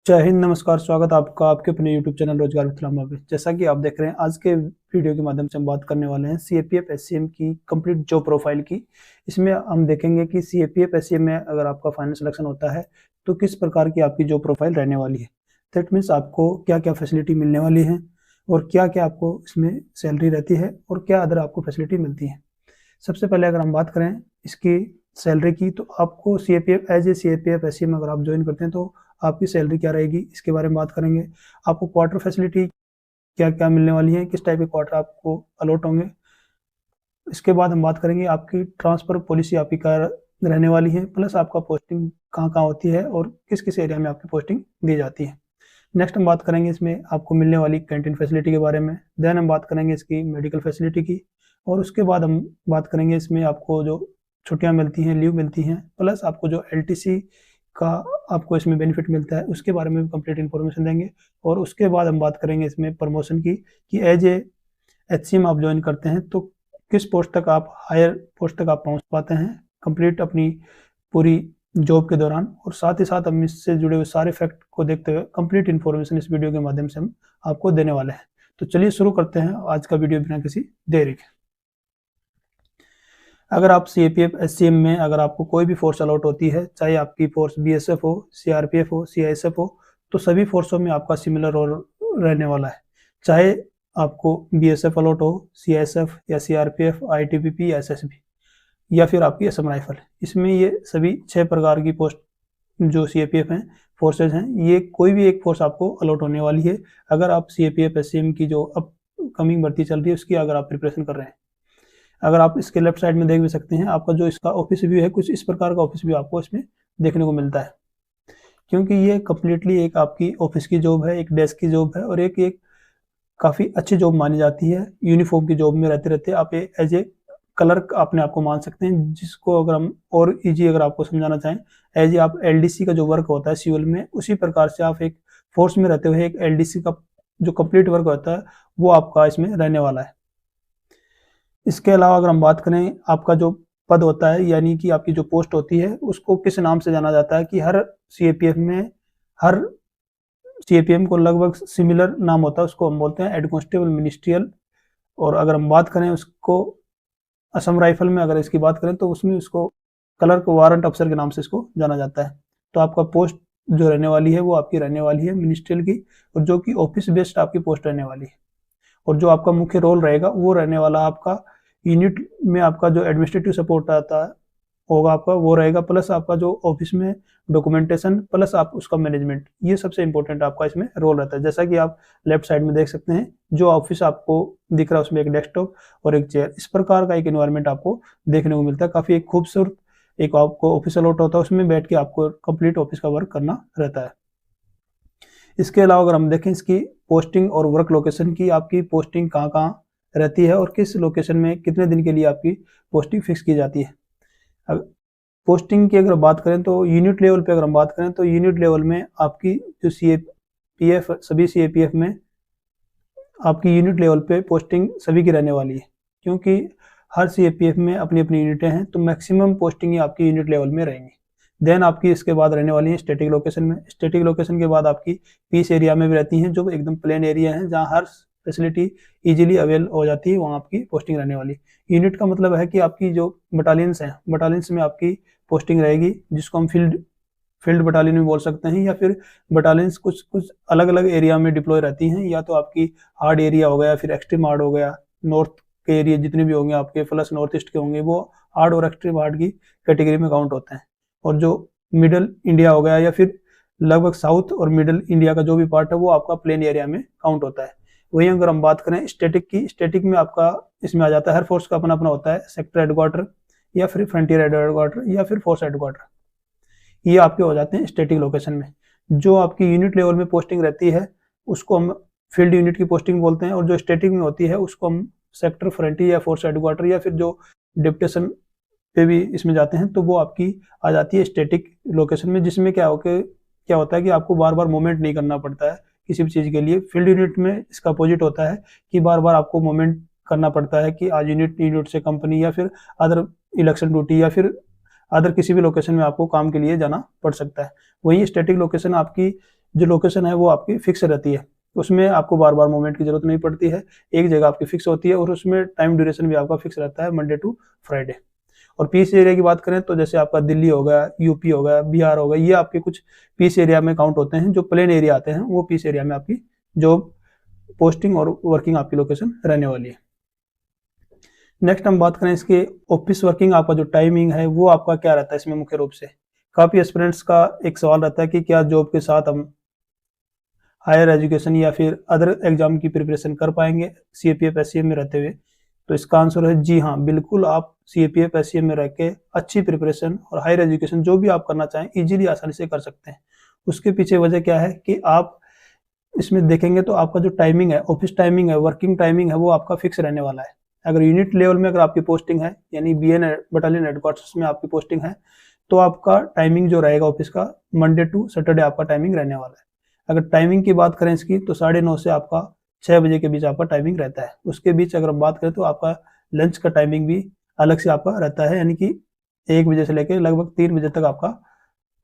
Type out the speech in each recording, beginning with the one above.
जय हिंद, नमस्कार। स्वागत है आपका आपके अपने यूट्यूब चैनल रोजगार विद लामा पे। जैसा कि आप देख रहे हैं, आज के वीडियो के माध्यम से हम बात करने वाले हैं सीएपीएफ एससीएम की कंप्लीट जॉब प्रोफाइल की। इसमें हम देखेंगे कि सीएपीएफ एससीएम में अगर आपका फाइनल सिलेक्शन होता है तो किस प्रकार की आपकी जॉब प्रोफाइल रहने वाली है। दैट मीन्स आपको क्या क्या फैसिलिटी मिलने वाली है और क्या क्या आपको इसमें सैलरी रहती है और क्या अदर आपको फैसिलिटी मिलती है। सबसे पहले अगर हम बात करें इसकी सैलरी की, तो आपको CAPF as a CAPF SCM अगर आप ज्वाइन करते हैं तो आपकी सैलरी क्या रहेगी, इसके बारे में बात करेंगे। आपको क्वार्टर फैसिलिटी क्या क्या मिलने वाली है, किस टाइप के क्वार्टर आपको अलॉट होंगे। इसके बाद हम बात करेंगे आपकी ट्रांसफर पॉलिसी आपकी क्या रहने वाली है, प्लस आपका पोस्टिंग कहाँ कहाँ होती है और किस किस एरिया में आपकी पोस्टिंग दी जाती है। नेक्स्ट हम बात करेंगे इसमें आपको मिलने वाली कैंटीन फैसिलिटी के बारे में। देन हम बात करेंगे इसकी मेडिकल फैसिलिटी की, और उसके बाद हम बात करेंगे इसमें आपको जो छुट्टियां मिलती हैं, लीव मिलती हैं, प्लस आपको जो एलटीसी का आपको इसमें बेनिफिट मिलता है उसके बारे में भी कंप्लीट इन्फॉर्मेशन देंगे। और उसके बाद हम बात करेंगे इसमें प्रमोशन की कि एज ए एचसीएम आप ज्वाइन करते हैं तो किस पोस्ट तक आप हायर पोस्ट तक आप पहुंच पाते हैं कंप्लीट अपनी पूरी जॉब के दौरान। और साथ ही साथ हम इससे जुड़े हुए सारे फैक्ट को देखते हुए कंप्लीट इन्फॉर्मेशन इस वीडियो के माध्यम से हम आपको देने वाले हैं। तो चलिए शुरू करते हैं आज का वीडियो बिना किसी देरी के। अगर आप सीएपीएफ एससीएम में अगर आपको कोई भी फोर्स अलॉट होती है, चाहे आपकी फोर्स बीएसएफ हो, सीआरपीएफ हो, सीआईएसएफ हो, तो सभी फोर्सों में आपका सिमिलर रोल रहने वाला है। चाहे आपको बीएसएफ अलॉट हो, सीआईएसएफ या सीआरपीएफ, आईटीबीपी या एसएसबी, या फिर आपकी असम राइफल, इसमें ये सभी 6 प्रकार की पोस्ट जो सीएपीएफ हैं, फोर्सेज हैं, ये कोई भी एक फोर्स आपको अलॉट होने वाली है अगर आप सीएपीएफ एससीएम की जो अपकमिंग भर्ती चल रही है उसकी अगर आप प्रिपरेशन कर रहे हैं। अगर आप इसके लेफ्ट साइड में देख भी सकते हैं, आपका जो इसका ऑफिस व्यू है, कुछ इस प्रकार का ऑफिस व्यू आपको इसमें देखने को मिलता है, क्योंकि ये कम्प्लीटली एक आपकी ऑफिस की जॉब है, एक डेस्क की जॉब है और एक एक काफ़ी अच्छी जॉब मानी जाती है। यूनिफॉर्म की जॉब में रहते रहते आप एज ए क्लर्क अपने आप को मान सकते हैं, जिसको अगर हम और ईजी अगर आपको समझाना चाहें, एज ए आप एलडीसी का जो वर्क होता है सिविल में, उसी प्रकार से आप एक फोर्स में रहते हुए एक एलडीसी का जो कंप्लीट वर्क होता है वो आपका इसमें रहने वाला है। इसके अलावा अगर हम बात करें, आपका जो पद होता है यानी कि आपकी जो पोस्ट होती है उसको किस नाम से जाना जाता है, कि हर सीएपीएफ में हर सीएपीएम को लगभग सिमिलर नाम होता है, उसको हम बोलते हैं हेड कांस्टेबल मिनिस्ट्रियल। और अगर हम बात करें उसको असम राइफल में अगर इसकी बात करें तो उसमें उसको क्लर्क वारंट अफसर के नाम से इसको जाना जाता है। तो आपका पोस्ट जो रहने वाली है वो आपकी रहने वाली है मिनिस्ट्रियल की, और जो कि ऑफिस बेस्ड आपकी पोस्ट रहने वाली है। और जो आपका मुख्य रोल रहेगा वो रहने वाला आपका यूनिट में आपका जो एडमिनिस्ट्रेटिव सपोर्ट आता है होगा आपका वो रहेगा, प्लस आपका जो ऑफिस में डॉक्यूमेंटेशन, प्लस आप उसका मैनेजमेंट, ये सबसे इंपॉर्टेंट आपका इसमें रोल रहता है। जैसा कि आप लेफ्ट साइड में देख सकते हैं, जो ऑफिस आपको दिख रहा है उसमें एक डेस्कटॉप और एक चेयर, इस प्रकार का एक एनवायरनमेंट आपको देखने को मिलता है। काफ़ी एक खूबसूरत एक आपको ऑफिस अलॉट होता है, उसमें बैठ के आपको कंप्लीट ऑफिस का वर्क करना रहता है। इसके अलावा अगर हम देखें इसकी पोस्टिंग और वर्क लोकेशन की, आपकी पोस्टिंग कहाँ कहाँ रहती है और किस लोकेशन में कितने दिन के लिए आपकी पोस्टिंग फिक्स की जाती है। अब पोस्टिंग की अगर बात करें तो यूनिट लेवल पे अगर हम बात करें तो यूनिट लेवल में आपकी जो सीएपीएफ सभी सीएपीएफ में आपकी यूनिट लेवल पे पोस्टिंग सभी की रहने वाली है, क्योंकि हर सीएपीएफ में अपनी अपनी यूनिटें हैं, तो मैक्सिमम पोस्टिंग ही आपकी यूनिट लेवल में रहेंगी। देन आपकी इसके बाद रहने वाली है स्टैटिक लोकेशन में। स्टैटिक लोकेशन के बाद आपकी पीस एरिया में भी रहती हैं, जो एकदम प्लेन एरिया है जहाँ हर फैसिलिटी इजीली अवेल हो जाती है, वहाँ आपकी पोस्टिंग रहने वाली। यूनिट का मतलब है कि आपकी जो बटालियंस हैं, बटालियंस में आपकी पोस्टिंग रहेगी, जिसको हम फील्ड बटालियन भी बोल सकते हैं, या फिर बटालियंस कुछ कुछ अलग अलग एरिया में डिप्लॉय रहती हैं। या तो आपकी हार्ड एरिया हो गया, फिर एक्सट्रीम हार्ड हो गया, नॉर्थ के एरिया जितने भी होंगे आपके प्लस नॉर्थ ईस्ट के होंगे, वो हार्ड और एक्सट्रीम हार्ड की कैटेगरी में काउंट होते हैं। और जो मिडल इंडिया हो गया या फिर लगभग साउथ और मिडल इंडिया का जो भी पार्ट है वो आपका प्लेन एरिया में काउंट होता है। वहीं अगर हम बात करें स्टैटिक की, स्टैटिक में आपका इसमें आ जाता है, हर फोर्स का अपना अपना होता है सेक्टर हेडक्वार्टर या फिर फ्रंटियर हेडक्वार्टर या फिर फोर्स हेडक्वार्टर, ये आपके हो जाते हैं स्टैटिक लोकेशन में। जो आपकी यूनिट लेवल में पोस्टिंग रहती है उसको हम फील्ड यूनिट की पोस्टिंग बोलते हैं, और जो स्टैटिक में होती है उसको हम सेक्टर फ्रंटियर या फोर्स हेडक्वार्टर या फिर जो डिप्टेशन पे भी इसमें जाते हैं, तो वो आपकी आ जाती है स्टैटिक लोकेशन में, जिसमें क्या होता है कि आपको बार बार मूवमेंट नहीं करना पड़ता है किसी भी चीज़ के लिए। फील्ड यूनिट में इसका अपोजिट होता है कि बार बार आपको मूवमेंट करना पड़ता है, कि आज यूनिट से कंपनी या फिर अदर इलेक्शन ड्यूटी या फिर अदर किसी भी लोकेशन में आपको काम के लिए जाना पड़ सकता है। वहीं स्टैटिक लोकेशन आपकी जो लोकेशन है वो आपकी फिक्स रहती है, उसमें आपको बार बार मूवमेंट की जरूरत नहीं पड़ती है, एक जगह आपकी फिक्स होती है और उसमें टाइम ड्यूरेशन भी आपका फिक्स रहता है मंडे टू फ्राइडे। और पीस एरिया की बात करें तो जैसे आपका दिल्ली हो गया, यूपी हो गया, बिहार हो गया, ये आपके कुछ पीस एरिया में काउंट होते हैं। जो प्लेन एरिया आते हैं वो पीस एरिया में आपकी जॉब पोस्टिंग और वर्किंग आपकी लोकेशन रहने वाली है। नेक्स्ट हम बात करें इसके ऑफिस वर्किंग, आपका जो टाइमिंग है वो आपका क्या रहता है इसमें मुख्य रूप से। काफी एस्पिरेंट्स का एक सवाल रहता है कि क्या जॉब के साथ हम हायर एजुकेशन या फिर अदर एग्जाम की प्रिपरेशन कर पाएंगे सीएपीएफ एससीएम में रहते हुए। तो इसका आंसर है जी हाँ, बिल्कुल आप सीएपीएफ एससीएम में रह के अच्छी प्रिपरेशन और हायर एजुकेशन जो भी आप करना चाहें इजीली आसानी से कर सकते हैं। उसके पीछे वजह क्या है कि आप इसमें देखेंगे तो आपका जो टाइमिंग है, ऑफिस टाइमिंग है, वर्किंग टाइमिंग है, वो आपका फिक्स रहने वाला है। अगर यूनिट लेवल में अगर आपकी पोस्टिंग है यानी बीएन बटालियन हेडक्वार्टर्स में आपकी पोस्टिंग है तो आपका टाइमिंग जो रहेगा ऑफिस का मंडे टू सैटरडे आपका टाइमिंग रहने वाला है। अगर टाइमिंग की बात करें इसकी तो 9:30 से आपका 6 बजे के बीच आपका टाइमिंग रहता है। उसके बीच अगर हम बात करें तो आपका लंच का टाइमिंग भी अलग से आपका रहता है, यानी कि 1 बजे से लेकर लगभग 3 बजे तक आपका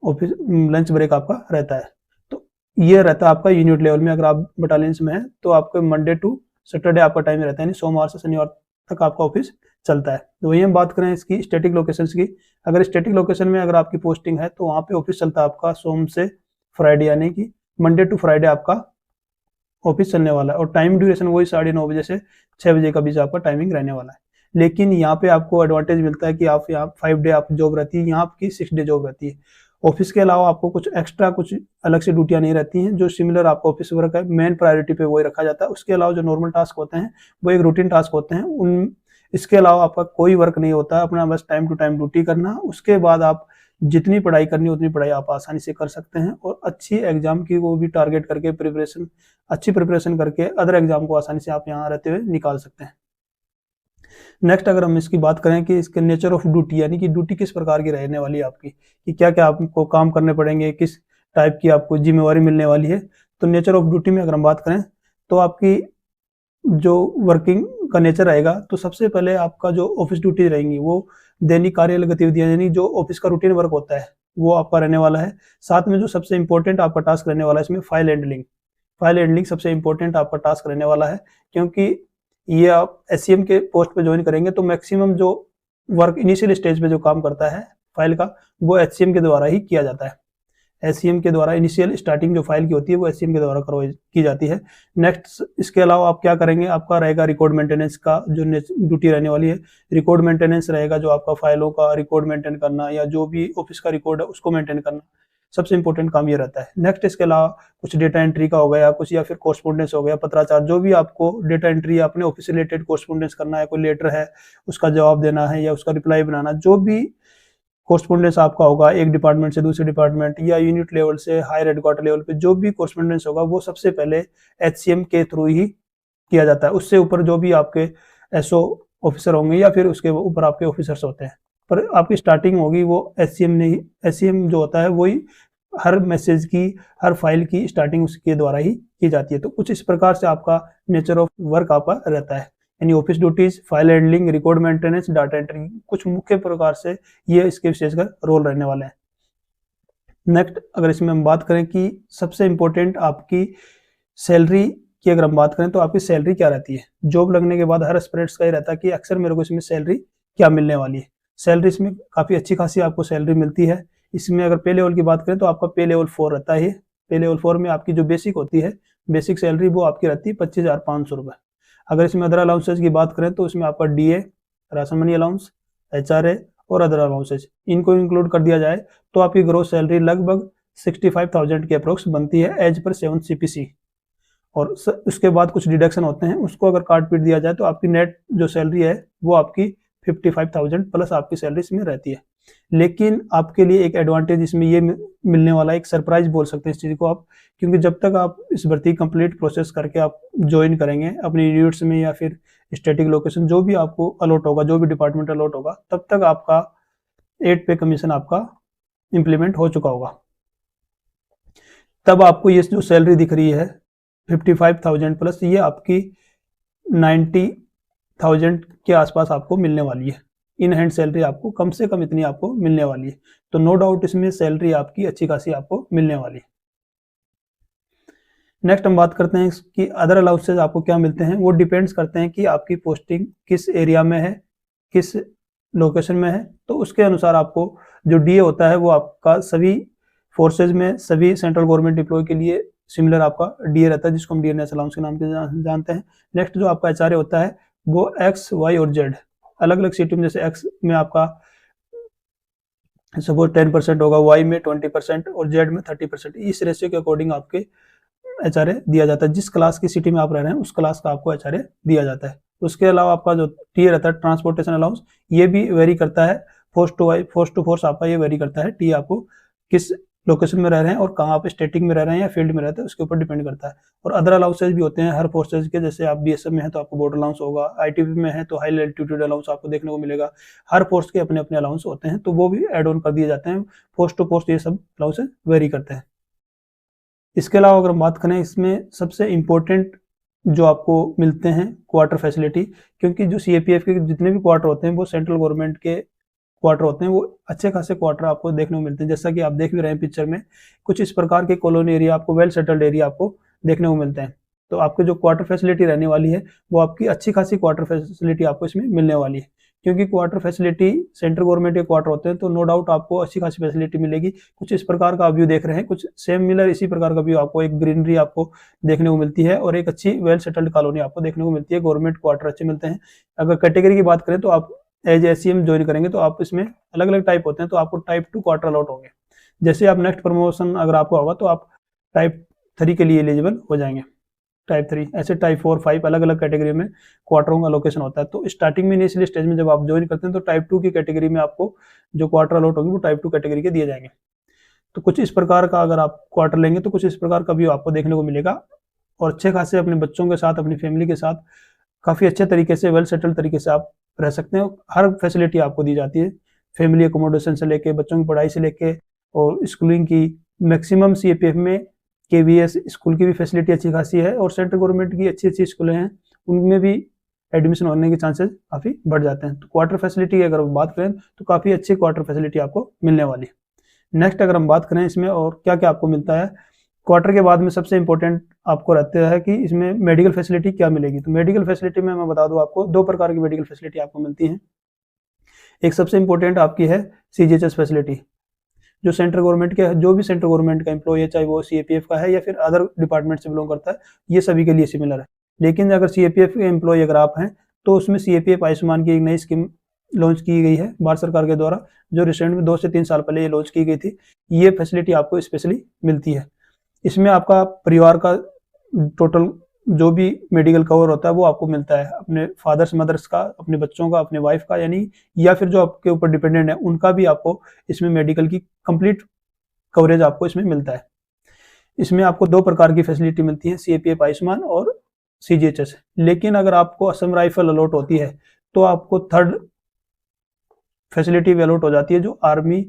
ऑफिस लंच ब्रेक आपका रहता है। तो ये रहता है आपका यूनिट लेवल में। अगर आप बटालियंस में है तो आपको मंडे टू सैटरडे आपका टाइम रहता है, यानी सोमवार से शनिवार तक आपका ऑफिस चलता है। तो वही हम बात करें इसकी स्टैटिक लोकेशन की। अगर स्टैटिक लोकेशन में अगर आपकी पोस्टिंग है तो वहाँ पे ऑफिस चलता है आपका सोम से फ्राइडे, यानी कि मंडे टू फ्राइडे आपका ऑफिस चलने वाला है। और टाइम ड्यूरेशन वही 9:30 बजे से 6 बजे का बीच आपका टाइमिंग रहने वाला है। लेकिन यहाँ पे आपको एडवांटेज मिलता है कि आप यहाँ 5 डे आप जॉब रहती है, यहाँ आपकी 6 डे जॉब रहती है। ऑफिस के अलावा आपको कुछ एक्स्ट्रा कुछ अलग से ड्यूटियां नहीं रहती हैं। जो सिमिलर आपका ऑफिस वर्क है मेन प्रायोरिटी पे वही रखा जाता है। उसके अलावा जो नॉर्मल टास्क होते हैं वो एक रूटीन टास्क होते हैं, उन इसके अलावा आपका कोई वर्क नहीं होता। अपना बस टाइम टू टाइम ड्यूटी करना, उसके बाद आप जितनी पढ़ाई करनी उतनी पढ़ाई आप आसानी से कर सकते हैं और अच्छी एग्जाम की वो भी टारगेट करके प्रिपरेशन, अच्छी प्रिपरेशन करके अदर एग्जाम को आसानी से आप यहाँ रहते हुए निकाल सकते हैं। नेक्स्ट अगर हम इसकी बात करें कि इसके नेचर ऑफ ड्यूटी, यानी कि ड्यूटी किस प्रकार की रहने वाली है आपकी, कि क्या क्या आपको काम करने पड़ेंगे, किस टाइप की आपको जिम्मेवारी मिलने वाली है। तो नेचर ऑफ ड्यूटी में अगर हम बात करें तो आपकी जो वर्किंग का नेचर रहेगा तो सबसे पहले आपका जो ऑफिस ड्यूटी रहेंगी वो दैनिक कार्यालय गतिविधियां, यानी जो ऑफिस का रूटीन वर्क होता है वो आपका रहने वाला है। साथ में जो सबसे इंपॉर्टेंट आपका टास्क रहने वाला है इसमें फाइल हैंडलिंग। फाइल हैंडलिंग सबसे इंपॉर्टेंट आपका टास्क रहने वाला है, क्योंकि ये आप एससीएम के पोस्ट पे ज्वाइन करेंगे तो मैक्सिमम जो वर्क इनिशियल स्टेज पे जो काम करता है फाइल का वो एचसीएम के द्वारा ही किया जाता है। एचसीएम के द्वारा इनिशियल स्टार्टिंग जो फाइल की होती है वो एचसीएम के द्वारा की जाती है। नेक्स्ट इसके अलावा आप क्या करेंगे, आपका रहेगा रिकॉर्ड मेंटेनेंस का जो ड्यूटी रहने वाली है। रिकॉर्ड मेंटेनेंस रहेगा, जो आपका फाइलों का रिकॉर्ड मेंटेन करना या जो भी ऑफिस का रिकॉर्ड है उसको मेंटेन करना, सबसे इंपॉर्टेंट काम ये रहता है। नेक्स्ट इसके अलावा कुछ डेटा एंट्री का हो गया कुछ, या फिर कोर्सपोंडेंस हो गया, पत्राचार, जो भी आपको डेटा एंट्री या अपने ऑफिस से रिलेटेड कोर्सपोंडेंस करना है, कोई लेटर है उसका जवाब देना है या उसका रिप्लाई बनाना, जो भी कोर्सपोंडेंस आपका होगा एक डिपार्टमेंट से दूसरे डिपार्टमेंट या यूनिट लेवल से हायर हेडक्वार्टर लेवल पे, जो भी कोर्सपोंडेंस होगा वो सबसे पहले एचसीएम के थ्रू ही किया जाता है। उससे ऊपर जो भी आपके एसओ ऑफिसर होंगे या फिर उसके ऊपर आपके ऑफिसर्स होते हैं, पर आपकी स्टार्टिंग होगी वो एचसीएम ने ही, एचसीएम जो होता है वही हर मैसेज की, हर फाइल की स्टार्टिंग उसके द्वारा ही की जाती है। तो कुछ इस प्रकार से आपका नेचर ऑफ वर्क आपका रहता है, यानी office duties, file handling, record maintenance, data entry, कुछ मुख्य प्रकार से ये इसके विशेषकर रोल रहने वाले हैं। नेक्स्ट अगर इसमें हम बात करें कि सबसे इंपॉर्टेंट आपकी सैलरी की अगर हम बात करें तो आपकी सैलरी क्या रहती है। जॉब लगने के बाद हर एस्पिरेंट्स का ही रहता है कि अक्सर मेरे को इसमें सैलरी क्या मिलने वाली है। सैलरी इसमें काफ़ी अच्छी खासी आपको सैलरी मिलती है। इसमें अगर पे लेवल की बात करें तो आपका पे लेवल 4 रहता है। पे लेवल 4 में आपकी जो बेसिक होती है, बेसिक सैलरी वो आपकी रहती है 25,500 रुपये। अगर इसमें अदर अलाउंसेज की बात करें तो इसमें आपका DA, ration money allowance, HRA और अदर अलाउंसेज, इनको इंक्लूड कर दिया जाए तो आपकी ग्रोस सैलरी लगभग 65,000 के अप्रोक्स बनती है एज पर 7 CPC। और उसके बाद कुछ डिडक्शन होते हैं, उसको अगर काट पीट दिया जाए तो आपकी नेट जो सैलरी है वो आपकी 55,000 प्लस आपकी सैलरी इसमें रहती है। लेकिन आपके लिए एक एडवांटेज इसमें ये मिलने वाला है, एक सरप्राइज बोल सकते हैं इस चीज़ को आप, क्योंकि जब तक आप इस भर्ती कंप्लीट प्रोसेस करके आप ज्वाइन करेंगे अपनी यूनिट्स में या फिर स्टैटिक लोकेशन जो भी आपको अलॉट होगा, जो भी डिपार्टमेंट अलॉट होगा, तब तक आपका 8 पे कमीशन आपका इम्प्लीमेंट हो चुका होगा। तब आपको ये जो सैलरी दिख रही है 55,000 प्लस, ये आपकी 90,000 के आसपास आपको मिलने वाली है। इन हैंड सैलरी आपको कम से कम इतनी आपको मिलने वाली है। तो नो डाउट इसमें सैलरी आपकी अच्छी खासी आपको मिलने वाली है। नेक्स्ट हम बात करते हैं कि अदर अलाउंसेज आपको क्या मिलते हैं। वो डिपेंड्स करते हैं कि आपकी पोस्टिंग किस एरिया में है, किस लोकेशन में है, तो उसके अनुसार आपको जो डीए होता है वो आपका सभी फोर्सेज में, सभी सेंट्रल गवर्नमेंट एम्प्लॉय के लिए सिमिलर आपका डीए रहता है, जिसको हम डीए अलाउंस के नाम से जानते हैं। नेक्स्ट जो आपका एचआरए होता है वो एक्स, वाई और जेड, अलग अलग सिटी में, जैसे एक्स में आपका सपोज 10% होगा, वाई में 20% और जेड में 30%। इस रेशियो के अकॉर्डिंग आपके एचआरए दिया जाता है। जिस क्लास की सिटी में आप रह रहे हैं उस क्लास का आपको एचआरए दिया जाता है। उसके अलावा आपका जो टीए रहता है, ट्रांसपोर्टेशन अलाउंस, ये भी वेरी करता है, फोर्स टू फोर्स आपका ये वेरी करता है। टीए आपको किस लोकेशन में रह रहे हैं और कहाँ आप स्टेटिक में रह रहे हैं या फील्ड में रहते हैं उसके ऊपर डिपेंड करता है। और अदर अलाउंसेज भी होते हैं हर फोर्सेज के, जैसे आप बीएसएफ में है तो आपको बॉर्डर अलाउंस होगा, आईटीबी में है तो हाई एल्टीट्यूड अलाउंस आपको देखने को मिलेगा। हर फोर्स के अपने अपने अलाउंस होते हैं, तो वो भी एड ऑन कर दिए जाते हैं। फोर्स टू फोर्स ये सब अलाउंसेज वेरी करते हैं। इसके अलावा अगर हम बात करें, इसमें सबसे इम्पोर्टेंट जो आपको मिलते हैं क्वार्टर फैसिलिटी, क्योंकि जो सीएपीएफ के जितने भी क्वार्टर होते हैं वो सेंट्रल गवर्नमेंट के क्वार्टर होते हैं, वो अच्छे खासे क्वार्टर आपको देखने को मिलते हैं। जैसा कि आप देख भी रहे हैं पिक्चर में, कुछ इस प्रकार के कॉलोनी एरिया आपको, वेल सेटल्ड एरिया आपको देखने को मिलते हैं। तो आपके जो क्वार्टर फैसिलिटी रहने वाली है वो आपकी अच्छी खासी क्वार्टर फैसिलिटी आपको इसमें मिलने वाली है, क्योंकि क्वार्टर फैसिलिटी सेंट्रल गवर्नमेंट के क्वार्टर होते हैं, तो नो डाउट आपको अच्छी खासी फैसिलिटी मिलेगी। कुछ इस प्रकार का व्यू देख रहे हैं, कुछ सेम मिलर इसी प्रकार का व्यू आपको, एक ग्रीनरी आपको देखने को मिलती है और एक अच्छी वेल सेटल्ड कॉलोनी आपको देखने को मिलती है। गवर्नमेंट क्वार्टर अच्छे मिलते हैं। अगर कैटेगरी की बात करें तो आप एज एससीएम ज्वाइन करेंगे तो आप इसमें अलग अलग टाइप होते हैं, तो आपको टाइप 2 क्वार्टर अलॉट होंगे। जैसे आप नेक्स्ट प्रमोशन अगर आपको होगा तो आप टाइप 3 के लिए एलिजिबल हो जाएंगे, टाइप 3, ऐसे टाइप 4, 5 अलग अलग कैटेगरी में क्वार्टरों का लोकेशन होता है। तो स्टार्टिंग में इनिशियल स्टेज में जब आप ज्वाइन करते हैं तो टाइप 2 की कैटेगरी में आपको जो क्वार्टर अलॉट होंगे वो टाइप 2 कैटेगरी के दिए जाएंगे। तो कुछ इस प्रकार का अगर आप क्वार्टर लेंगे तो कुछ इस प्रकार का व्यू आपको देखने को मिलेगा, और अच्छे खासे अपने बच्चों के साथ, अपनी फैमिली के साथ काफ़ी अच्छे तरीके से, वेल सेटल्ड तरीके से आप रह सकते हैं। हर फैसिलिटी आपको दी जाती है, फैमिली अकोमोडेशन से लेके, बच्चों की पढ़ाई से लेके और स्कूलिंग की। मैक्सिमम सीएपीएफ में केवीएस स्कूल की भी फैसिलिटी अच्छी खासी है, और सेंट्रल गवर्नमेंट की अच्छी अच्छी स्कूलें हैं, उनमें भी एडमिशन होने के चांसेस काफ़ी बढ़ जाते हैं। तो क्वार्टर फैसिलिटी की अगर बात करें तो काफ़ी अच्छी क्वार्टर फैसिलिटी आपको मिलने वाली है। नेक्स्ट अगर हम बात करें इसमें और क्या क्या आपको मिलता है, क्वार्टर के बाद में सबसे इंपॉर्टेंट आपको रहता है कि इसमें मेडिकल फैसिलिटी क्या मिलेगी। तो मेडिकल फैसिलिटी में मैं बता दूं आपको, दो प्रकार की मेडिकल फैसिलिटी आपको मिलती है। एक सबसे इंपॉर्टेंट आपकी है सीजीएचएस फैसिलिटी, जो सेंट्रल गवर्नमेंट के, जो भी सेंट्रल गवर्नमेंट का एम्प्लॉय है, चाहे वो सीएपीएफ का है या फिर अदर डिपार्टमेंट से बिलोंग करता है, ये सभी के लिए सिमिलर है। लेकिन अगर सीएपीएफ के एम्प्लॉय अगर आप हैं तो उसमें सीएपीएफ आयुष्मान की एक नई स्कीम लॉन्च की गई है भारत सरकार के द्वारा, जो रिसेंट में 2 से 3 साल पहले ये लॉन्च की गई थी। ये फैसिलिटी आपको स्पेशली मिलती है। इसमें आपका परिवार का टोटल जो भी मेडिकल कवर होता है वो आपको मिलता है, अपने फादर्स मदर्स का, अपने बच्चों का, अपने वाइफ का, यानी या फिर जो आपके ऊपर डिपेंडेंट है उनका भी आपको इसमें मेडिकल की कंप्लीट कवरेज आपको इसमें मिलता है। इसमें आपको 2 प्रकार की फैसिलिटी मिलती है, सीएपीएफ आयुष्मान और सीजीएचएस। लेकिन अगर आपको असम राइफल अलॉट होती है तो आपको थर्ड फैसिलिटी भी अलॉट हो जाती है, जो आर्मी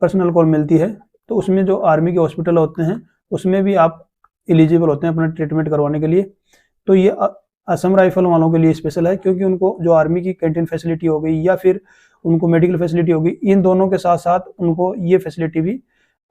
पर्सनल को मिलती है। तो उसमें जो आर्मी के हॉस्पिटल होते हैं उसमें भी आप एलिजिबल होते हैं अपना ट्रीटमेंट करवाने के लिए। तो ये असम राइफल वालों के लिए स्पेशल है, क्योंकि उनको जो आर्मी की कैंटीन फैसिलिटी हो गई या फिर उनको मेडिकल फैसिलिटी होगी, इन दोनों के साथ साथ उनको ये फैसिलिटी भी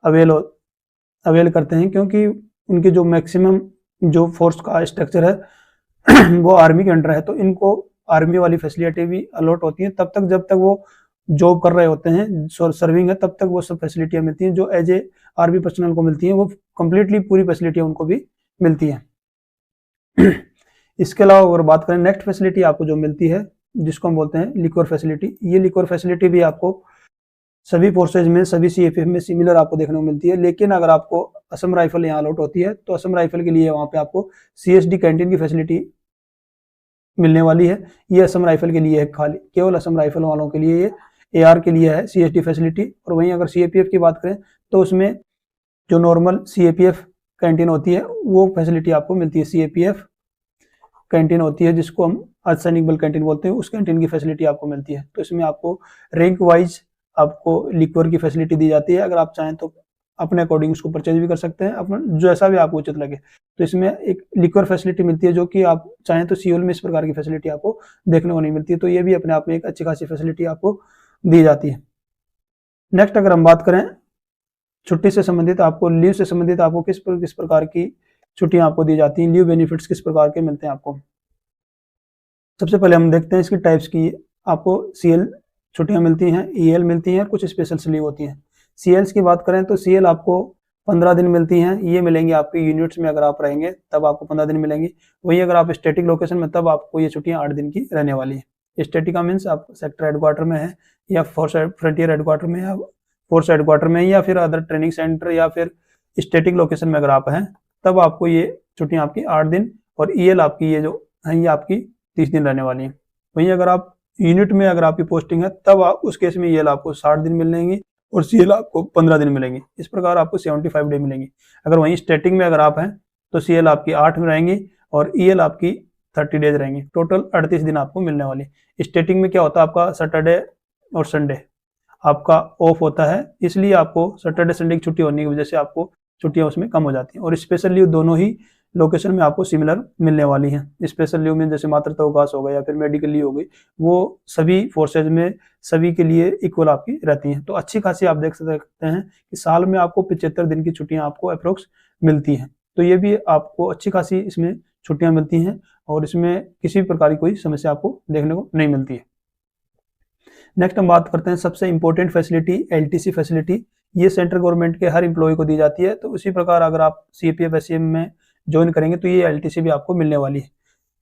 अवेल करते हैं, क्योंकि उनकी जो मैक्सिमम जो फोर्स का स्ट्रक्चर है वो आर्मी के अंडर है। तो इनको आर्मी वाली फैसिलिटी भी अलॉट होती है तब तक जब तक वो जॉब कर रहे होते हैं, सर्विंग है, तब तक वो सब फैसिलिटियां मिलती हैं जो एज ए आर्मी पर्सनल को मिलती हैं, वो कंप्लीटली पूरी फैसिलिटियां उनको भी मिलती हैं। इसके अलावा अगर बात करें नेक्स्ट फैसिलिटी आपको जो मिलती है, जिसको हम बोलते हैं लिक्वर फैसिलिटी, ये लिक्वर फैसिलिटी भी आपको सभी फोर्सेज में, सभी सीएपीएफ में सिमिलर आपको देखने को मिलती है। लेकिन अगर आपको असम राइफल यहाँ अलॉट होती है तो असम राइफल के लिए वहाँ पे आपको सीएसडी कैंटीन की फैसिलिटी मिलने वाली है। ये असम राइफल के लिए है, खाली केवल असम राइफल वालों के लिए, ये एआर के लिए है सीएसडी फैसिलिटी। और वहीं अगर सीएपीएफ की बात करें तो उसमें जो नॉर्मल सीएपीएफ कैंटीन होती है वो फैसिलिटी आपको मिलती है। सीएपीएफ कैंटीन होती है जिसको हम अर्धसैनिक बल कैंटीन बोलते हैं, उस कैंटीन की फैसिलिटी आपको मिलती है। तो इसमें आपको रैंक वाइज आपको लिक्वर की फैसिलिटी दी जाती है। अगर आप चाहें तो अपने अकॉर्डिंग उसको परचेज भी कर सकते हैं, अपना जैसा भी आपको उचित लगे। तो इसमें एक लिक्वर फैसिलिटी मिलती है, जो कि आप चाहें तो सीओल में इस प्रकार की फैसिलिटी आपको देखने को नहीं मिलती है। तो ये भी अपने आप में एक अच्छी खासी फैसिलिटी आपको दी जाती है। नेक्स्ट अगर हम बात करें छुट्टी से संबंधित, आपको लीव से संबंधित आपको किस प्रकार की छुट्टियां आपको दी जाती हैं। लीव बेनिफिट्स किस प्रकार के मिलते हैं आपको, सबसे पहले हम देखते हैं इसकी टाइप्स की। आपको CL छुट्टियां मिलती हैं, EL मिलती हैं, कुछ स्पेशल लीव होती हैं। CLs की बात करें तो CL आपको 15 दिन मिलती हैं, ये मिलेंगी आपकी यूनिट्स में। अगर आप रहेंगे तब आपको 15 दिन मिलेंगी। वहीं अगर आप स्टैटिक लोकेशन में, तब आपको ये छुट्टियां 8 दिन की रहने वाली है। स्टैटिक का मीन्स आप सेक्टर हेडक्वार्टर में है, या फोर्स फ्रंटियर हेडक्वार्टर में, या फोर्स हेडक्वार्टर में, या फिर अदर ट्रेनिंग सेंटर, या फिर स्टैटिक लोकेशन में अगर आप हैं, तब आपको ये छुट्टियां आपकी 8 दिन, और EL आपकी ये जो है ये आपकी 30 दिन रहने वाली है। वहीं अगर आप यूनिट में अगर आपकी पोस्टिंग है, तब आप उस केस में EL आपको 60 दिन मिलेंगी, और CL आपको 15 दिन मिलेंगी। इस प्रकार आपको 75 डे मिलेंगी। अगर वहीं स्टैटिक में अगर आप हैं तो CL आपकी 8 में रहेंगी, और EL आपकी 30 डेज रहेंगी। टोटल 38 दिन आपको मिलने वाली। स्टैटिक में क्या होता है, आपका सैटरडे और संडे आपका ऑफ होता है, इसलिए आपको सैटरडे संडे की छुट्टी होने की वजह से आपको छुट्टियां उसमें कम हो जाती हैं। और स्पेशल लीव दोनों ही लोकेशन में आपको सिमिलर मिलने वाली हैं। स्पेशल लीव में जैसे मातृत्व अवकाश हो गया या फिर मेडिकल लीव हो गई, वो सभी फोर्सेज में सभी के लिए इक्वल आपकी रहती हैं। तो अच्छी खासी आप देख सकते हैं कि साल में आपको 75 दिन की छुट्टियां आपको अप्रोक्स मिलती हैं। तो ये भी आपको अच्छी खासी इसमें छुट्टियां मिलती हैं, और इसमें किसी भी प्रकार की कोई समस्या आपको देखने को नहीं मिलती है। नेक्स्ट हम बात करते हैं सबसे इंपॉर्टेंट फैसिलिटी, LTC फैसिलिटी। ये सेंट्रल गवर्नमेंट के हर एम्प्लॉय को दी जाती है। तो उसी प्रकार अगर आप CPF SCM में ज्वाइन करेंगे तो ये LTC भी आपको मिलने वाली है,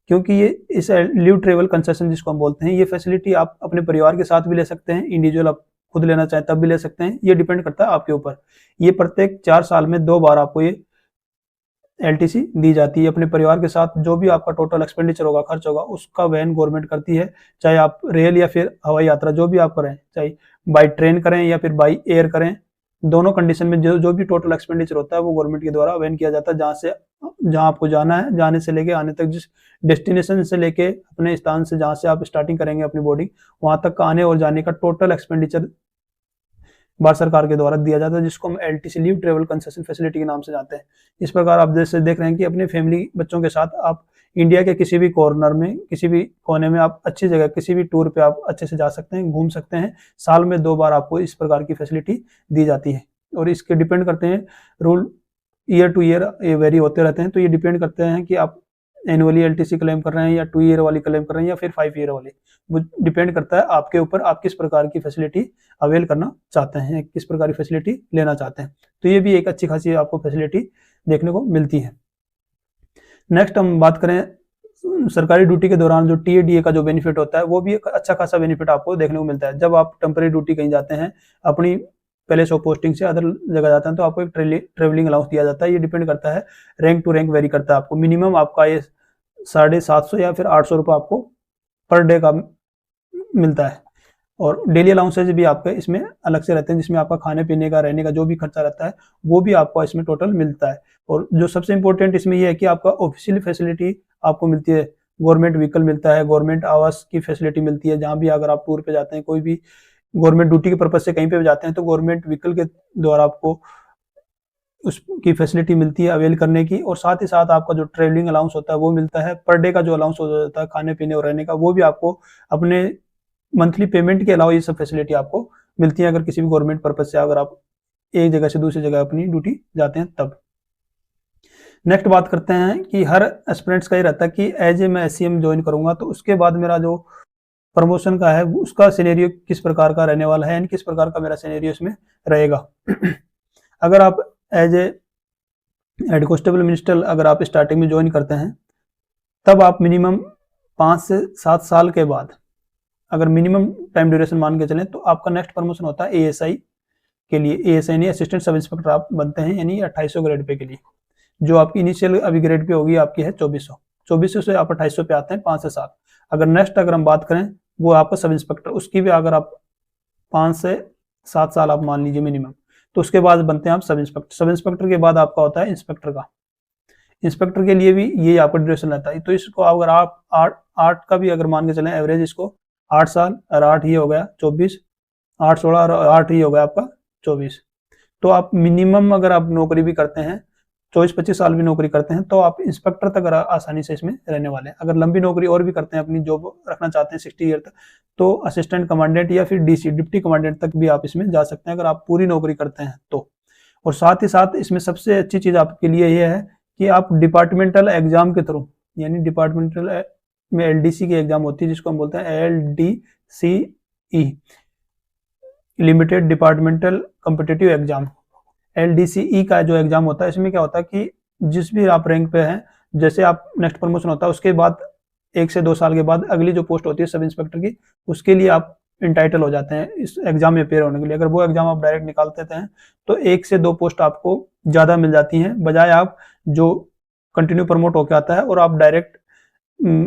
क्योंकि ये इस लीव ट्रेवल कंसेशन जिसको हम बोलते हैं, ये फैसिलिटी आप अपने परिवार के साथ भी ले सकते हैं, इंडिविजुअल आप खुद लेना चाहें तब भी ले सकते हैं। ये डिपेंड करता है आपके ऊपर। ये प्रत्येक 4 साल में 2 बार आपको ये LTC दी जाती है। अपने परिवार के साथ जो भी आपका टोटल एक्सपेंडिचर होगा, खर्च होगा, उसका वहन गवर्नमेंट करती है। चाहे आप रेल या फिर हवाई यात्रा जो भी आप करें, चाहे बाई ट्रेन करें या फिर बाई एयर करें, दोनों कंडीशन में जो भी टोटल एक्सपेंडिचर होता है वो गवर्नमेंट के द्वारा वहन किया जाता है। जहाँ आपको जाना है, जाने से लेके आने तक, जिस डेस्टिनेशन से लेके अपने स्थान से जहाँ से आप स्टार्टिंग करेंगे अपनी बोर्डिंग, वहां तक का आने और जाने का टोटल एक्सपेंडिचर भारत सरकार के द्वारा दिया जाता है, जिसको हम LTC leave travel concession facility के नाम से जानते हैं। इस प्रकार आप जैसे देख रहे हैं कि अपने फैमिली बच्चों के साथ आप इंडिया के किसी भी कॉर्नर में, किसी भी कोने में, आप अच्छी जगह किसी भी टूर पे आप अच्छे से जा सकते हैं, घूम सकते हैं। साल में 2 बार आपको इस प्रकार की फैसिलिटी दी जाती है, और इसके डिपेंड करते हैं रूल, ईयर टू ईयर ये वेरी होते रहते हैं। तो ये डिपेंड करते हैं कि आप एनुअली LTC क्लेम कर रहे हैं, या 2 ईयर वाली क्लेम कर रहे हैं, या फिर 5 ईयर वाली। वो डिपेंड करता है आपके ऊपर, आप किस प्रकार की फैसिलिटी अवेल करना चाहते हैं, किस प्रकार की फैसिलिटी लेना चाहते हैं। तो ये भी एक अच्छी खासी आपको फैसिलिटी देखने को मिलती है। नेक्स्ट हम बात करें सरकारी ड्यूटी के दौरान जो TADA का जो बेनिफिट होता है, वो भी एक अच्छा खासा बेनिफिट आपको देखने को मिलता है। जब आप टेम्परेरी ड्यूटी कहीं जाते हैं, अपनी प्लेस ऑफ पोस्टिंग से अदर जगह जाते हैं, तो आपको एक ट्रेवलिंग अलाउंस दिया जाता है। ये डिपेंड करता है, रैंक टू रैंक वेरी करता है। आपको मिनिमम आपका ये 750 या फिर 800 रुपये आपको पर डे का मिलता है, और डेली अलाउंसेज भी आपके इसमें अलग से रहते हैं, जिसमें आपका खाने पीने का, रहने का जो भी खर्चा रहता है वो भी आपको इसमें टोटल मिलता है। और जो सबसे इंपॉर्टेंट इसमें यह है कि आपका ऑफिशियल फैसिलिटी आपको मिलती है। गवर्नमेंट व्हीकल मिलता है, गवर्नमेंट आवास की फैसिलिटी मिलती है। जहाँ भी अगर आप टूर पे जाते हैं, कोई भी गवर्नमेंट ड्यूटी के पर्पज से कहीं पे भी जाते हैं, तो गवर्नमेंट व्हीकल के द्वारा आपको उसकी फैसिलिटी मिलती है अवेल करने की। और साथ ही साथ आपका जो ट्रेवलिंग अलाउंस होता है वो मिलता है। पर डे का जो अलाउंस हो जाता है खाने पीने और रहने का, वो भी आपको अपने मंथली पेमेंट के अलावा ये सब फैसिलिटी आपको मिलती है, अगर किसी भी गवर्नमेंट पर्पज से अगर आप एक जगह से दूसरी जगह अपनी ड्यूटी जाते हैं तब। नेक्स्ट बात करते हैं कि हर एस्पिरेंट्स का ये रहता है कि एज ए मैं SCM ज्वाइन करूंगा तो उसके बाद मेरा जो प्रमोशन का है उसका सिनेरियो किस प्रकार का रहने वाला है, यानी किस प्रकार का मेरा सिनेरियो इसमें रहेगा। अगर आप as a head constable minister अगर आप स्टार्टिंग में ज्वाइन करते हैं, तब आप मिनिमम 5 से 7 साल के बाद, अगर मिनिमम टाइम ड्यूरेशन मान के चलें, तो आपका नेक्स्ट प्रमोशन होता है ASI के लिए। ASI यानी असिस्टेंट सब इंस्पेक्टर आप बनते हैं, यानी 2800 ग्रेड पे के लिए। जो आपकी इनिशियल अभी ग्रेड पे होगी आपकी है 2400 से आप 2800 पे आते हैं 5 से 7। अगर नेक्स्ट अगर हम बात करें वो आपका सब इंस्पेक्टर, उसकी भी अगर आप 5 से 7 साल आप मान लीजिए मिनिमम, तो उसके बाद बनते हैं आप सब इंस्पेक्टर। सब इंस्पेक्टर के बाद आपका होता है इंस्पेक्टर का। इंस्पेक्टर के लिए भी ये आपका ड्यूरेशन रहता है। तो इसको अगर आप 8 का भी अगर मान के चलें एवरेज, इसको 8 साल और 8 ही हो गया 24, 8 16 और 8 ही हो गया आपका 24। तो आप मिनिमम अगर आप नौकरी भी करते हैं 24-25 साल भी नौकरी करते हैं, तो आप इंस्पेक्टर तक आसानी से इसमें रहने वाले हैं। अगर लंबी नौकरी और भी करते हैं, अपनी जॉब रखना चाहते हैं 60 ईयर तक, तो असिस्टेंट कमांडेंट या फिर DC डिप्टी कमांडेंट तक भी आप इसमें जा सकते हैं, अगर आप पूरी नौकरी करते हैं तो। और साथ ही साथ इसमें सबसे अच्छी चीज आपके लिए यह है कि आप डिपार्टमेंटल एग्जाम के थ्रू, यानी डिपार्टमेंटल में एलडीसी की एग्जाम होती है जिसको हम बोलते हैं एलडीसीई, लिमिटेड डिपार्टमेंटल कॉम्पिटिटिव एग्जाम। एलडीसीई का जो एग्जाम होता है इसमें क्या होता है कि जिस भी आप रैंक पे हैं, जैसे आप नेक्स्ट प्रमोशन होता है उसके बाद 1 से 2 साल के बाद अगली जो पोस्ट होती है सब इंस्पेक्टर की, उसके लिए आप इंटाइटल हो जाते हैं इस एग्जाम में अपेयर होने के लिए। अगर वो एग्जाम आप डायरेक्ट निकाल देते हैं तो 1 से 2 पोस्ट आपको ज़्यादा मिल जाती हैं, बजाय आप जो कंटिन्यू प्रमोट होकर आता है और आप डायरेक्ट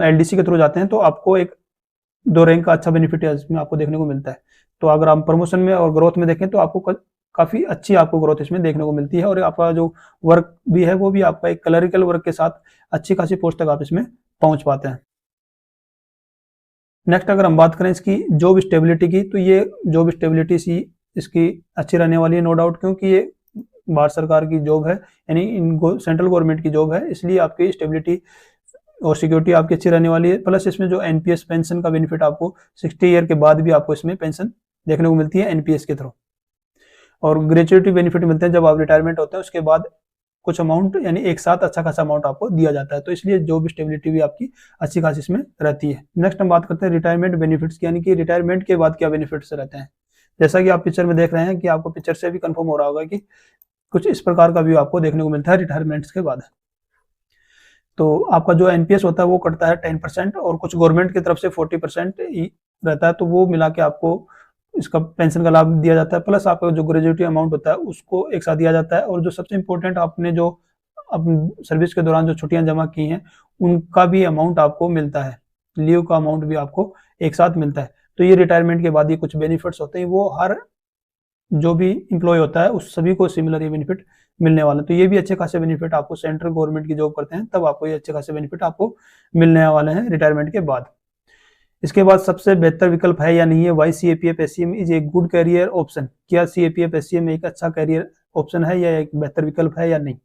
एलडीसी के थ्रू जाते हैं तो आपको 1-2 रैंक का अच्छा बेनिफिट इसमें आपको देखने को मिलता है। तो अगर आप प्रमोशन में और ग्रोथ में देखें तो आपको काफ़ी अच्छी आपको ग्रोथ इसमें देखने को मिलती है, और आपका जो वर्क भी है वो भी आपका एक क्लरिकल वर्क के साथ अच्छी खासी पोस्ट तक आप इसमें पहुंच पाते हैं। नेक्स्ट अगर हम बात करें इसकी जॉब स्टेबिलिटी की, तो ये जॉब स्टेबिलिटी इसकी अच्छी रहने वाली है नो डाउट, क्योंकि ये भारत सरकार की जॉब है, यानी सेंट्रल गवर्नमेंट की जॉब है, इसलिए आपकी स्टेबिलिटी और सिक्योरिटी आपकी अच्छी रहने वाली है। प्लस इसमें जो एनपीएस पेंशन का बेनिफिट आपको 60 ईयर के बाद भी आपको इसमें पेंशन देखने को मिलती है एनपीएस के थ्रू, और ग्रेचुइटी बेनिफिट मिलते हैं जब आप रिटायरमेंट होते हैं उसके बाद कुछ अमाउंट, यानी एक साथ अच्छा खासा अमाउंट आपको दिया जाता है, तो इसलिए जॉब स्टेबिलिटी भी आपकी अच्छी खासी इसमें रहती है। नेक्स्ट हम बात करते हैं रिटायरमेंट बेनिफिट्स की, यानी कि रिटायरमेंट के बाद क्या बेनिफिट्स रहते हैं। जैसा कि आप पिक्चर में देख रहे हैं कि आपको पिक्चर से भी कंफर्म हो रहा होगा कि कुछ इस प्रकार का व्यू आपको देखने को मिलता है रिटायरमेंट्स के बाद। तो आपका जो एनपीएस होता है वो कटता है 10%, और कुछ गवर्नमेंट की तरफ से 40% रहता है, तो वो मिला के आपको इसका पेंशन का लाभ दिया जाता है। प्लस आपका जो ग्रेजुएटी अमाउंट होता है उसको एक साथ दिया जाता है, और जो सबसे इम्पोर्टेंट आपने जो अपनी सर्विस के दौरान जो छुट्टियां जमा की हैं उनका भी अमाउंट आपको मिलता है, लीव का अमाउंट भी आपको एक साथ मिलता है। तो ये रिटायरमेंट के बाद ये कुछ बेनिफिट्स होते हैं, वो हर जो भी इम्प्लॉय होता है उस सभी को सिमिलर ये बेनिफिट मिलने वाले हैं। तो ये भी अच्छे खासे बेनिफिट आपको सेंट्रल गवर्नमेंट की जॉब करते हैं तब आपको ये अच्छे खासे बेनिफिट आपको मिलने वाले हैं रिटायरमेंट के बाद। इसके बाद सबसे बेहतर विकल्प है या नहीं है, why CAPF SCM is a good career option. क्या सीएपीएफ एससीएम एक अच्छा कैरियर ऑप्शन है या एक बेहतर विकल्प है या नहीं।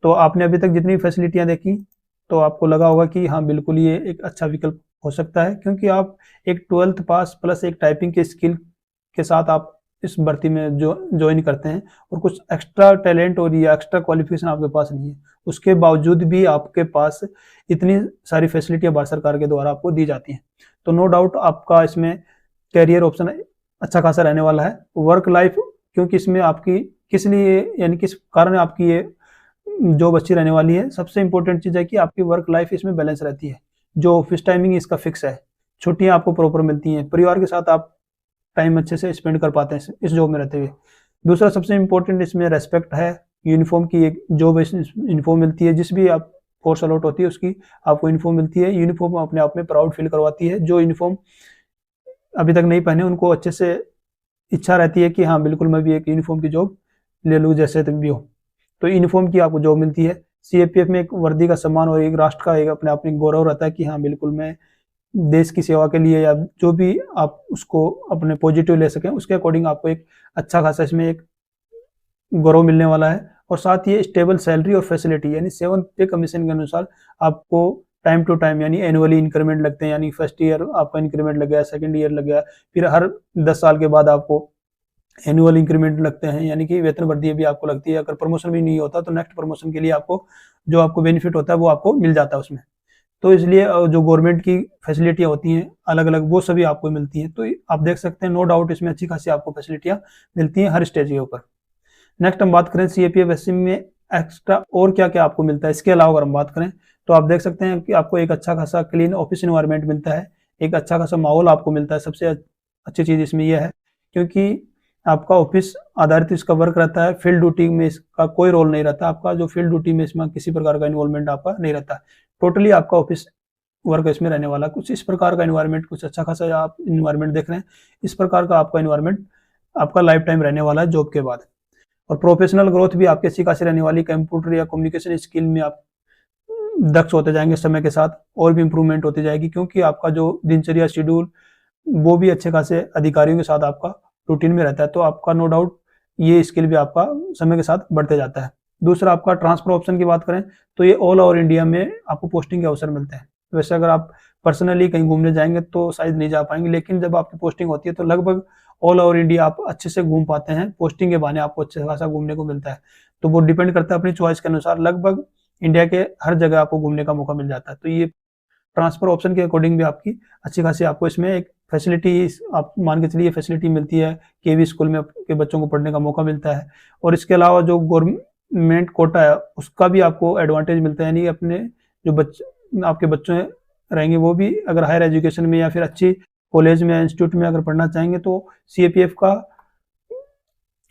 तो आपने अभी तक जितनी फैसिलिटियां देखी तो आपको लगा होगा कि हाँ बिल्कुल ये एक अच्छा विकल्प हो सकता है, क्योंकि आप एक 12th पास प्लस एक टाइपिंग के स्किल के साथ आप इस भर्ती में जो ज्वाइन करते हैं, और कुछ एक्स्ट्रा टैलेंट और या एक्स्ट्रा क्वालिफिकेशन आपके पास नहीं है, उसके बावजूद भी आपके पास इतनी सारी फैसिलिटियां भारत सरकार के द्वारा आपको दी जाती हैं, तो नो डाउट आपका इसमें कैरियर ऑप्शन अच्छा खासा रहने वाला है। वर्क लाइफ, क्योंकि इसमें आपकी किस लिए यानी किस कारण आपकी ये जॉब अच्छी रहने वाली है, सबसे इंपॉर्टेंट चीज़ है कि आपकी वर्क लाइफ इसमें बैलेंस रहती है। जो ऑफिस टाइमिंग इसका फिक्स है, छुट्टियां आपको प्रॉपर मिलती हैं, परिवार के साथ आप टाइम अच्छे से स्पेंड कर पाते हैं इस जॉब में रहते हुए। दूसरा सबसे इंपॉर्टेंट इसमें रेस्पेक्ट है, यूनिफॉर्म की एक जॉब यूनिफॉर्म मिलती है, जिस भी आप फोर्स अलॉट होती है उसकी आपको यूनिफॉर्म मिलती है। यूनिफॉर्म अपने आप में प्राउड फील करवाती है, जो यूनिफॉर्म अभी तक नहीं पहने उनको अच्छे से इच्छा रहती है कि हाँ बिल्कुल मैं भी एक यूनिफॉर्म की जॉब ले लूँ जैसे तक भी हो, तो यूनिफॉर्म की आपको जॉब मिलती है। सीएपीएफ में एक वर्दी का सम्मान और एक राष्ट्र का एक अपने आप में गौरव रहता है कि हाँ बिल्कुल मैं देश की सेवा के लिए या जो भी आप उसको अपने पॉजिटिव ले सकें उसके अकॉर्डिंग आपको एक अच्छा खासा इसमें एक गौरव मिलने वाला है। और साथ ही स्टेबल सैलरी और फैसिलिटी, यानी 7th पे कमीशन के अनुसार आपको टाइम टू टाइम यानी एनुअली इंक्रीमेंट लगते हैं, यानी फर्स्ट ईयर आपका इंक्रीमेंट लग गया, सेकंड ईयर लग गया, फिर हर 10 साल के बाद आपको एनुअल इंक्रीमेंट लगते हैं, यानी कि वेतन वृद्धि भी आपको लगती है। अगर प्रमोशन भी नहीं होता तो नेक्स्ट प्रमोशन के लिए आपको जो आपको बेनिफिट होता है वो आपको मिल जाता है उसमें। तो इसलिए जो गवर्नमेंट की फैसिलिटियाँ होती हैं अलग अलग वो सभी आपको मिलती हैं, तो आप देख सकते हैं नो डाउट इसमें अच्छी खासी आपको फैसिलिटियाँ मिलती हैं हर स्टेज के ऊपर। नेक्स्ट हम बात करें सीएपीएफ एससीएम में एक्स्ट्रा और क्या क्या आपको मिलता है। इसके अलावा अगर हम बात करें तो आप देख सकते हैं कि आपको एक अच्छा खासा क्लीन ऑफिस इन्वायरमेंट मिलता है, एक अच्छा खासा माहौल आपको मिलता है। सबसे अच्छी चीज़ इसमें यह है क्योंकि आपका ऑफिस आधारित इसका वर्क रहता है, फील्ड ड्यूटी में इसका कोई रोल नहीं रहता। आपका जो फील्ड ड्यूटी में इसमें किसी प्रकार का इन्वॉल्वमेंट आपका नहीं रहता, टोटली आपका ऑफिस वर्क इसमें रहने वाला। कुछ इस प्रकार का इन्वायरमेंट, कुछ अच्छा खासा आप इन्वायरमेंट देख रहे हैं, इस प्रकार का आपका इन्वायरमेंट आपका लाइफ टाइम रहने वाला है जॉब के बाद। और प्रोफेशनल ग्रोथ भी आपकी अच्छी खासी रहने वाली, कंप्यूटर या कम्युनिकेशन स्किल में आप दक्ष होते जाएंगे समय के साथ, और भी इंप्रूवमेंट होती जाएगी क्योंकि आपका जो दिनचर्या शेड्यूल वो भी अच्छे खासे अधिकारियों के साथ आपका रूटीन में रहता है, तो आपका नो डाउट ये स्किल भी आपका समय के साथ बढ़ते जाता है। दूसरा आपका ट्रांसफर ऑप्शन की बात करें तो ये ऑल ओवर इंडिया में आपको पोस्टिंग के अवसर मिलते हैं। वैसे अगर आप पर्सनली कहीं घूमने जाएंगे तो शायद नहीं जा पाएंगे, लेकिन जब आपकी पोस्टिंग होती है तो लगभग ऑल ओवर इंडिया आप अच्छे से घूम पाते हैं, पोस्टिंग के बहाने आपको अच्छे खासा घूमने को मिलता है। तो वो डिपेंड करता है अपनी चॉइस के अनुसार, लगभग इंडिया के हर जगह आपको घूमने का मौका मिल जाता है। तो ये ट्रांसफर ऑप्शन के अकॉर्डिंग भी आपकी अच्छी खासी आपको इसमें एक फैसिलिटी, आप मान के चलिए फैसिलिटी मिलती है, केवी स्कूल में के बच्चों को पढ़ने का मौका मिलता है। और इसके अलावा जो गवर्नमेंट कोटा है उसका भी आपको एडवांटेज मिलता है, यानी अपने जो आपके बच्चे रहेंगे वो भी अगर हायर एजुकेशन में या फिर अच्छी कॉलेज में, इंस्टीट्यूट में अगर पढ़ना चाहेंगे तो CAPF का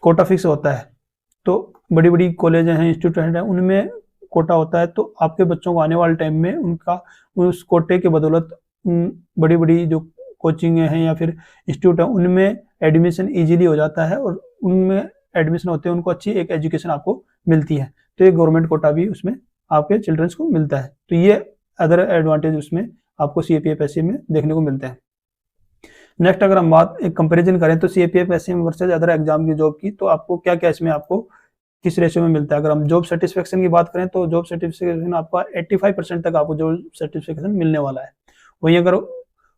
कोटा फिक्स होता है। तो बड़ी बड़ी कॉलेज हैं, इंस्टीट्यूट हैं, उनमें कोटा होता है। तो आपके बच्चों को आने वाले टाइम में उनका उस कोटे के बदौलत बड़ी बड़ी जो कोचिंग हैं या फिर इंस्टीट्यूट है उनमें एडमिशन इजीली हो जाता है, और उनमें एडमिशन होते हैं उनको अच्छी एक एजुकेशन आपको मिलती है। तो ये गवर्नमेंट कोटा भी उसमें आपके चिल्ड्रंस को मिलता है। तो ये अदर एडवांटेज उसमें आपको CAPF SCM में देखने को मिलते हैं। नेक्स्ट अगर हम बात एक कंपैरिजन करें तो CAPF SCM versus other exam की जॉब की, तो आपको क्या क्या इसमें आपको किस रेशियो में मिलता है। अगर हम जॉब सेटिस्फेक्शन की बात करें तो जॉब सेटिस्फेक्शन आपका 85% तक आपको जॉब सेटिस्फेक्शन मिलने वाला है। वहीं अगर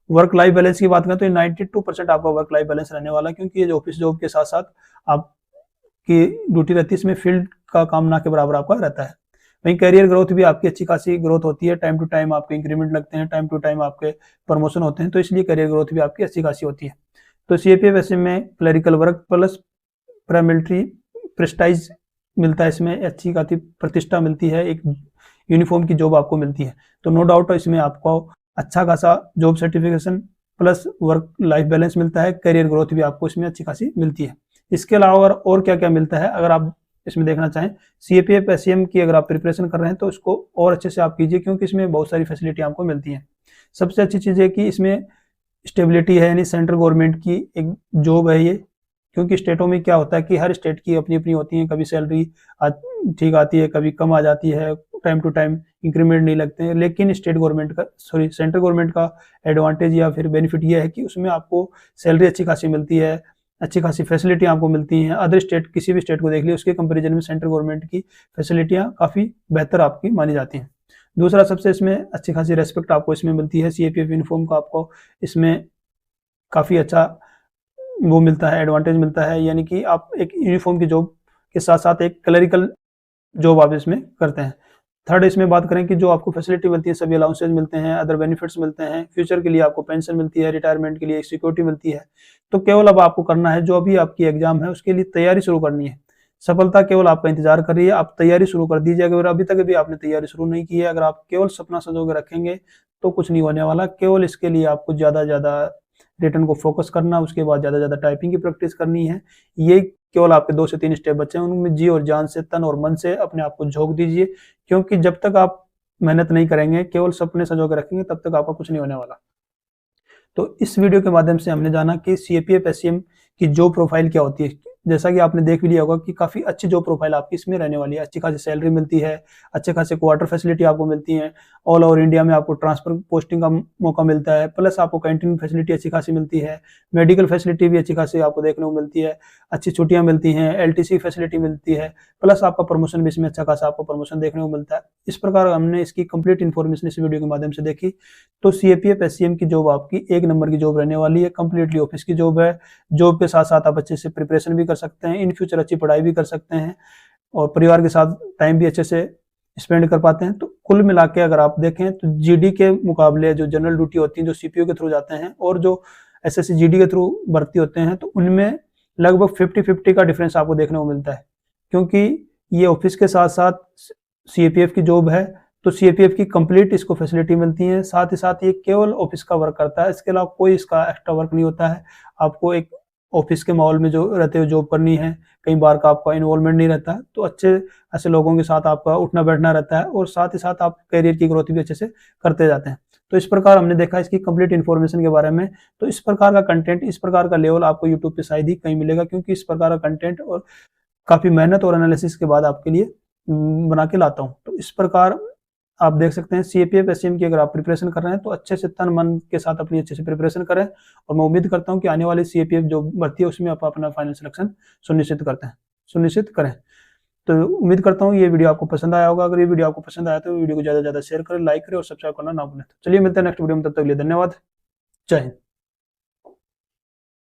वर्क लाइफ बैलेंस की बात करें तो 92% आपका वर्क लाइफ बैलेंस रहने वाला है, क्योंकि ये जो ऑफिस जॉब के साथ साथ आपकी ड्यूटी रहती है, इसमें फील्ड का काम ना के बराबर आपका रहता है। वहीं कैरियर ग्रोथ भी आपकी अच्छी खासी ग्रोथ होती है, टाइम टू टाइम आपके इंक्रीमेंट लगते हैं, टाइम टू टाइम आपके प्रमोशन होते हैं, तो इसलिए कैरियर ग्रोथ भी आपकी अच्छी खासी होती है। तो CAPF SCM में clerical work plus paramilitary prestige मिलता है, इसमें अच्छी खासी प्रतिष्ठा मिलती है, एक यूनिफॉर्म की जॉब आपको मिलती है। तो नो डाउट इसमें आपको अच्छा खासा job certification plus work life balance मिलता है, कैरियर ग्रोथ भी आपको इसमें अच्छी खासी मिलती है। इसके अलावा और क्या क्या मिलता है अगर आप इसमें देखना चाहें, CAPF SCM की अगर आप प्रिपरेशन कर रहे हैं तो इसको और अच्छे से आप कीजिए, क्योंकि इसमें बहुत सारी फैसिलिटी आपको मिलती हैं। सबसे अच्छी चीज़ है कि इसमें स्टेबिलिटी है, यानी सेंट्रल गवर्नमेंट की एक जॉब है ये। क्योंकि स्टेटों में क्या होता है कि हर स्टेट की अपनी अपनी होती है, कभी सैलरी ठीक आती है, कभी कम आ जाती है, टाइम टू टाइम इंक्रीमेंट नहीं लगते हैं। लेकिन सेंट्रल गवर्नमेंट का एडवांटेज या फिर बेनिफिट ये है कि उसमें आपको सैलरी अच्छी खासी मिलती है, अच्छी खासी फैसिलिटी आपको मिलती हैं। अदर स्टेट, किसी भी स्टेट को देख लिया, उसके कंपैरिजन में सेंट्रल गवर्नमेंट की फैसिलिटियाँ काफ़ी बेहतर आपकी मानी जाती हैं। दूसरा, सबसे इसमें अच्छी खासी रेस्पेक्ट आपको इसमें मिलती है। CAPF यूनिफॉर्म का आपको इसमें काफ़ी अच्छा वो मिलता है, एडवांटेज मिलता है, यानी कि आप एक यूनिफॉर्म की जॉब के साथ साथ एक क्लरिकल जॉब आप इसमें करते हैं। थर्ड, इसमें बात करें कि जो आपको फैसिलिटी मिलती है, सभी अलाउंसेज मिलते हैं, अदर बेनिफिट्स मिलते हैं, फ्यूचर के लिए आपको पेंशन मिलती है, रिटायरमेंट के लिए सिक्योरिटी मिलती है। तो केवल अब आपको करना है, जो अभी आपकी एग्जाम है उसके लिए तैयारी शुरू करनी है। सफलता केवल आपका इंतजार कर रही है, आप तैयारी शुरू कर दीजिए। अगर अभी तक भी आपने तैयारी शुरू नहीं की है, अगर आप केवल सपना संजो के रखेंगे तो कुछ नहीं होने वाला। केवल इसके लिए आपको ज़्यादा ज़्यादा रिटन को फोकस करना, उसके बाद ज़्यादा ज़्यादा टाइपिंग की प्रैक्टिस करनी है। ये केवल आपके 2 से 3 स्टेप बचे हैं, उनमें जी और जान से, तन और मन से अपने आप को झोंक दीजिए, क्योंकि जब तक आप मेहनत नहीं करेंगे, केवल सपने संजो के रखेंगे, तब तक आपका कुछ नहीं होने वाला। तो इस वीडियो के माध्यम से हमने जाना कि CAPF SCM की जॉब प्रोफाइल क्या होती है। जैसा कि आपने देख भी लिया होगा कि काफ़ी अच्छी जॉब प्रोफाइल आपकी इसमें रहने वाली है। अच्छी खासी सैलरी मिलती है, अच्छे खासे क्वार्टर फैसिलिटी आपको मिलती हैं, ऑल ओवर इंडिया में आपको ट्रांसफर पोस्टिंग का मौका मिलता है, प्लस आपको कैंटीन फैसिलिटी अच्छी खासी मिलती है, मेडिकल फैसिलिटी भी अच्छी खासी आपको देखने को मिलती है, अच्छी छुट्टियाँ मिलती हैं, LTC फैसिलिटी मिलती है, प्लस आपका प्रमोशन भी इसमें अच्छा खासा आपको प्रमोशन देखने को मिलता है। इस प्रकार हमने इसकी कंप्लीट इन्फॉर्मेशन इस वीडियो के माध्यम से देखी। तो CAPF SCM की जॉब आपकी एक नंबर की जॉब रहने वाली है, कंप्लीटली ऑफिस की जॉब है। जॉब के साथ साथ आप अच्छे से प्रिपरेशन भी कर सकते हैं, इन फ्यूचर अच्छी पढ़ाई भी कर सकते हैं, और परिवार के साथ टाइम भी अच्छे से स्पेंड कर पाते हैं। तो कुल मिला के अगर आप देखें तो GD के मुकाबले जो जनरल ड्यूटी होती है, जो CPO के थ्रू जाते हैं, और जो SSC GD के थ्रू भर्ती होते हैं, तो उनमें लगभग 50-50 का डिफरेंस आपको देखने को मिलता है। क्योंकि ये ऑफिस के साथ साथ CAPF की जॉब है, तो CAPF की कंप्लीट इसको फैसिलिटी मिलती है। साथ ही साथ ये केवल ऑफिस का वर्क करता है, इसके अलावा कोई इसका एक्स्ट्रा वर्क नहीं होता है। आपको एक ऑफिस के माहौल में जो रहते हुए जॉब करनी है, कई बार का आपका इन्वॉल्वमेंट नहीं रहता है, तो अच्छे ऐसे लोगों के साथ आपका उठना बैठना रहता है, और साथ ही साथ आप करियर की ग्रोथ भी अच्छे से करते जाते हैं। तो इस प्रकार हमने देखा इसकी कंप्लीट इन्फॉर्मेशन के बारे में। तो इस प्रकार का कंटेंट, इस प्रकार का लेवल आपको यूट्यूब पे शायद ही कहीं मिलेगा, क्योंकि इस प्रकार का कंटेंट और काफ़ी मेहनत और एनालिसिस के बाद आपके लिए बना के लाता हूँ। तो इस प्रकार आप देख सकते हैं CAPF SCM की अगर आप प्रिपरेशन कर रहे हैं तो अच्छे से तन मन के साथ अपनी अच्छे से प्रिपरेशन करें, और मैं उम्मीद करता हूं कि आने वाली CAPF जो भर्ती है उसमें आप अपना फाइनल सिलेक्शन सुनिश्चित करें। तो उम्मीद करता हूं ये वीडियो आपको पसंद आया होगा। अगर ये वीडियो आपको पसंद आया तो वीडियो को ज़्यादा से ज़्यादा शेयर करें, लाइक करें और सब्सक्राइब करना ना भूलें। चलिए मिलते हैं नेक्स्ट वीडियो में, तब तक के लिए धन्यवाद। जय हिंद।